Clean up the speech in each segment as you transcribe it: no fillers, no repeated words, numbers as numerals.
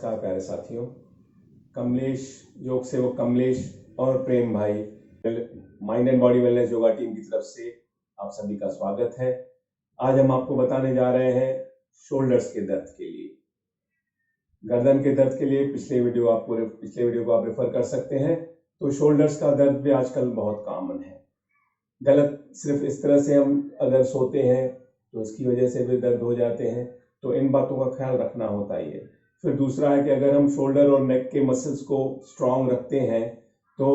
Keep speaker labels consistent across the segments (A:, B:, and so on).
A: नमस्कार प्यारे साथियों। कमलेश योग सेवक कमलेश और प्रेम भाई mind and body wellness yoga team की तरफ से आप सभी का स्वागत है। आज हम आपको बताने जा रहे हैं शोल्डर्स के दर्द के लिए, गर्दन के दर्द के लिए। पिछले वीडियो को आप रेफर कर सकते हैं। तो शोल्डर्स का दर्द भी आजकल बहुत कॉमन है। गलत सिर्फ इस तरह से हम अगर सोते हैं तो इसकी वजह से भी दर्द हो जाते हैं, तो इन बातों का ख्याल रखना होता ही है। फिर दूसरा है कि अगर हम शोल्डर और नेक के मसल्स को स्ट्रांग रखते हैं तो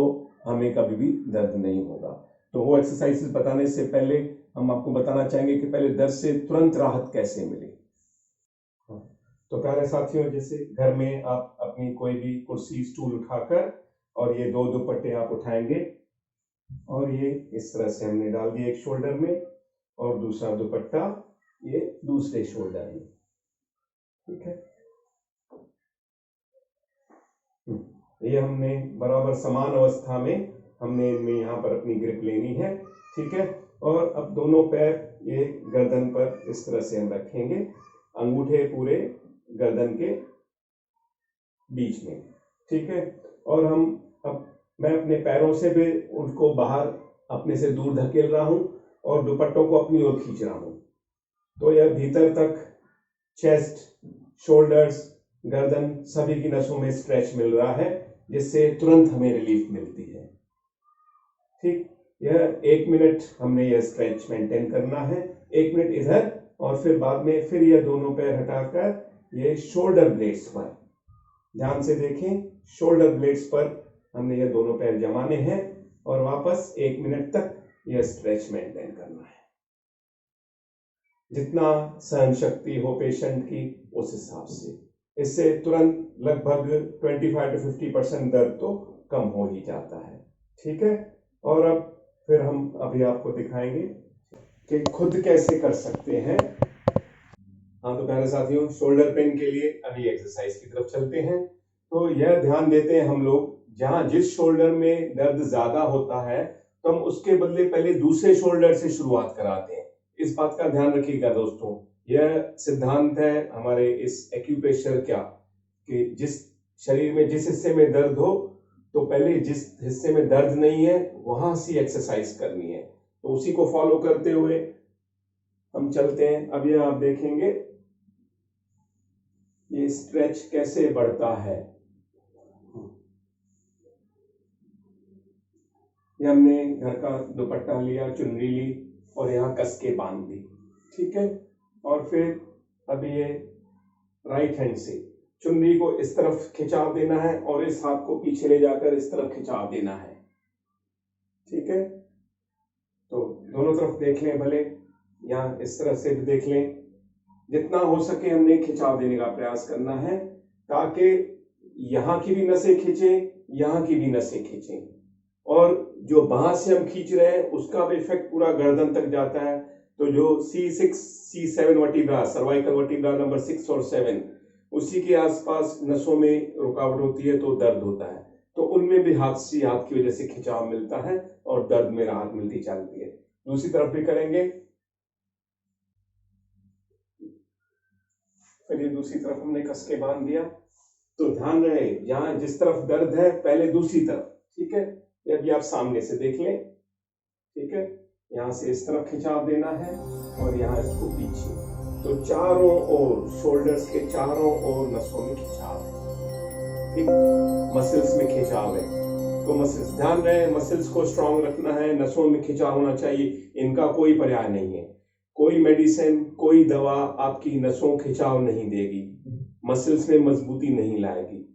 A: हमें कभी भी दर्द नहीं होगा। तो वो एक्सरसाइजेस बताने से पहले हम आपको बताना चाहेंगे कि पहले दर्द से तुरंत राहत कैसे मिले। तो प्यारे साथियों, जैसे घर में आप अपनी कोई भी कुर्सी स्टूल उठाकर और ये दो दुपट्टे आप उठाएंगे और ये इस तरह से हमने डाल दिया एक शोल्डर में और दूसरा दुपट्टा ये दूसरे शोल्डर में, ठीक है। ये हमने बराबर समान अवस्था में हमने इनमें यहाँ पर अपनी ग्रिप लेनी है, ठीक है। और अब दोनों पैर ये गर्दन पर इस तरह से हम रखेंगे, अंगूठे पूरे गर्दन के बीच में, ठीक है। और हम अब मैं अपने पैरों से भी उनको बाहर अपने से दूर धकेल रहा हूं और दुपट्टों को अपनी ओर खींच रहा हूं। तो यह भीतर तक चेस्ट, शोल्डर्स, गर्दन सभी की नसों में स्ट्रेच मिल रहा है, जिससे तुरंत हमें रिलीफ मिलती है, ठीक। यह 1 मिनट हमने यह स्ट्रेच मेंटेन करना है, 1 मिनट इधर और फिर बाद में फिर यह दोनों पैर हटाकर ये शोल्डर ब्लेड्स पर, ध्यान से देखें, शोल्डर ब्लेड्स पर हमने ये दोनों पैर जमाने हैं और वापस 1 मिनट तक यह स्ट्रेच मेंटेन करना है। जितना सहन शक्ति हो पेशेंट की उस हिसाब से, इससे तुरंत लगभग 25 to 50% दर्द तो कम हो ही जाता है, ठीक है। और अब फिर हम अभी आपको दिखाएंगे कि खुद कैसे कर सकते हैं। हाँ तो प्यारे साथियों, शोल्डर पेन के लिए अभी एक्सरसाइज की तरफ चलते हैं। तो यह ध्यान देते हैं हम लोग, जहां जिस शोल्डर में दर्द ज्यादा होता है तो हम उसके बदले पहले दूसरे शोल्डर से शुरुआत कराते हैं। इस बात का ध्यान रखिएगा दोस्तों, यह सिद्धांत है हमारे इस एक्यूप्रेशर क्या, कि जिस शरीर में जिस हिस्से में दर्द हो तो पहले जिस हिस्से में दर्द नहीं है वहां से एक्सरसाइज करनी है। तो उसी को फॉलो करते हुए हम चलते हैं। अब यह आप देखेंगे ये स्ट्रेच कैसे बढ़ता है। ये हमने घर का दुपट्टा लिया, चुनरी ली और यहाँ कस के बांध दी, ठीक है। और फिर अब ये राइट हैंड से चुनरी को इस तरफ खिंचाव देना है और इस हाथ को पीछे ले जाकर इस तरफ खिंचाव देना है, ठीक है। तो दोनों तरफ देख लें, भले यहाँ इस तरफ से भी देख लें। जितना हो सके हमने खिंचाव देने का प्रयास करना है ताकि यहाँ की भी नसें खींचें, यहाँ की भी नसें खींचें, और जो बाहर से हम खींच रहे हैं उसका भी इफेक्ट पूरा गर्दन तक जाता है। तो जो C6, C7 vertebra, cervical vertebra number 6 और 7, उसी के आसपास नसों में रुकावट होती है तो दर्द होता है। तो उनमें भी हाथ की वजह से खिंचाव मिलता है और दर्द में राहत मिलती चलती है। दूसरी तरफ भी करेंगे, फिर ये दूसरी तरफ हमने कस के बांध दिया। तो ध्यान रहे, यहाँ जिस तरफ दर्द है पहले दूसरी तरफ, ठीक है। ये भी आप सामने से देख लें, ठीक है। यहाँ से इस तरफ खिंचाव देना है और यहाँ इसको पीछे। तो चारों ओर शोल्डर्स के चारों ओर नसों में खिंचाव है, ठीक, मसल्स में खिंचाव है। तो मसल्स, ध्यान रहे, मसल्स को स्ट्रांग रखना है, नसों में खिंचाव होना चाहिए, इनका कोई पर्याय नहीं है। कोई मेडिसिन, कोई दवा आपकी नसों खिंचाव नहीं देगी, मसल्स में मजबूती नहीं लाएगी,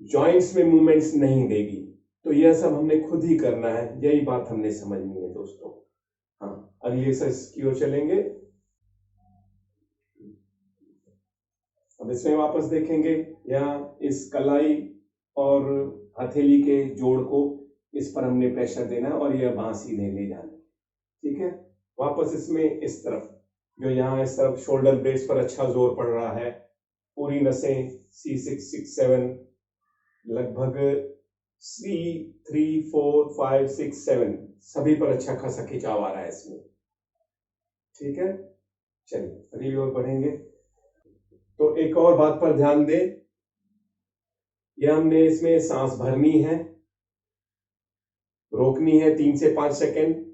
A: जॉइंट्स में मूवमेंट्स नहीं देगी। तो यह सब हमने खुद ही करना है, यही बात हमने समझनी है दोस्तों। हाँ, अगली एक्सरसाइज की ओर चलेंगे। अब इसमें वापस देखेंगे, यहाँ इस कलाई और हथेली के जोड़ को इस पर हमने प्रेशर देना और यह बांह सीधे ले जाना, ठीक है। वापस इसमें इस तरफ, जो यहाँ इस तरफ शोल्डर ब्लेड्स पर अच्छा जोर पड़ रहा है, पूरी नसें C6, 6, 7, लगभग C3, 4, 5, 6, 7 सभी पर अच्छा खासा खिंचाव आ रहा है इसमें, ठीक है। चलिए अगली ओर बढ़ेंगे। तो एक और बात पर ध्यान दें यह हमने इसमें सांस भरनी है, रोकनी है 3 से 5 सेकंड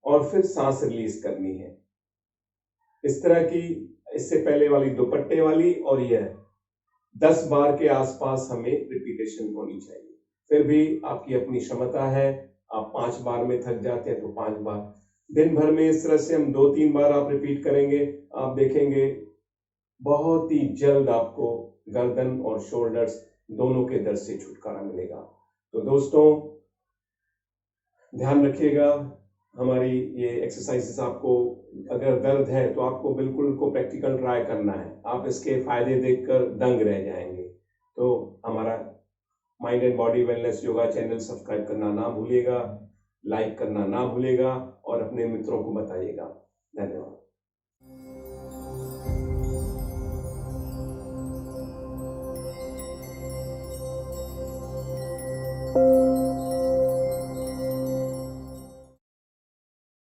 A: और फिर सांस रिलीज करनी है। इस तरह की इससे पहले वाली दुपट्टे वाली और यह 10 बार के आसपास हमें रिपीटेशन होनी चाहिए। फिर भी आपकी अपनी क्षमता है, आप 5 बार में थक जाते हैं तो 5 बार। दिन भर में इस तरह से हम 2-3 बार आप रिपीट करेंगे, आप देखेंगे बहुत ही जल्द आपको गर्दन और शोल्डर्स दोनों के दर्द से छुटकारा मिलेगा। तो दोस्तों ध्यान रखिएगा, हमारी ये एक्सरसाइजेस आपको अगर दर्द है तो आपको बिल्कुल उनको प्रैक्टिकल ट्राई करना है, आप इसके फायदे देखकर दंग रह जाएंगे। तो हमारा mind and body wellness yoga channel subscribe करना ना भूलिएगा, लाइक करना ना भूलिएगा और अपने मित्रों को बताइएगा। धन्यवाद।